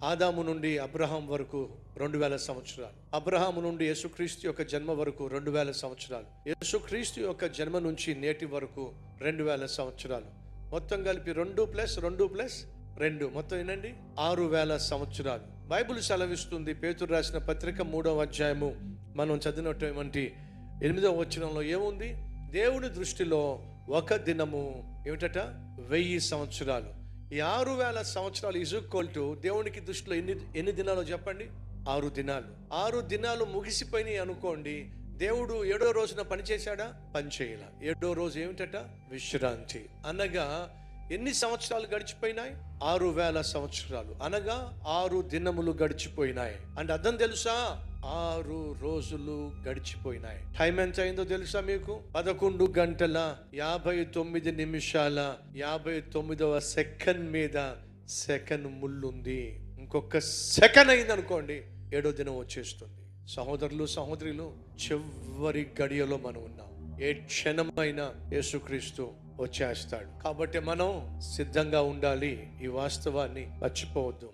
ఆదాము నుండి అబ్రహాం వరకు 2000 సంవత్సరాలు, అబ్రహాము నుండి యేసుక్రీస్తు యొక్క జన్మ వరకు 2000 సంవత్సరాలు, యేసుక్రీస్తు యొక్క జన్మ నుంచి నేటి వరకు 2000 సంవత్సరాలు, మొత్తం కలిపి 2+2+2 మొత్తం ఏంటండి 6000 సంవత్సరాలు. బైబిల్ సెలవిస్తుంది, పేతురు రాసిన పత్రిక 3వ అధ్యాయము మనం చదివినటువంటి 8వ వచనంలో ఏముంది? దేవుడి దృష్టిలో ఒక దినము ఏమిటట 1000 సంవత్సరాలు. ఈ 6000 సంవత్సరాలు ఈజ్ ఈక్వల్ టు దేవునికి దృష్టిలో ఎన్ని దినాలు చెప్పండి? 6 దినాలు. 6 దినాలు ముగిసిపోయినాయి అనుకోండి. దేవుడు 7వ రోజున పని చేశాడా? పని చేయాల. 7వ రోజు ఏమిటట? విశ్రాంతి. అనగా ఎన్ని సంవత్సరాలు గడిచిపోయినాయి? 6000 సంవత్సరాలు, అనగా 6 దినములు గడిచిపోయినాయి. అంటే అర్థం తెలుసా? 6 రోజులు గడిచిపోయినాయి. టైం ఎంత అయిందో తెలుసా మీకు? 11 గంటల 59 నిమిషాల 59వ సెకండ్ మీద సెకండ్ ముళ్ళుంది. ఇంకొక సెకండ్ అయింది అనుకోండి, 7వ దినం వచ్చేస్తుంది. సహోదరులు సహోదరులు, చివరి గడియలో మనం ఉన్నాం. ఏ క్షణమైనా యేసుక్రీస్తు వచ్చేస్తాడు. కాబట్టి మనం సిద్ధంగా ఉండాలి. ఈ వాస్తవాన్ని మర్చిపోవద్దు.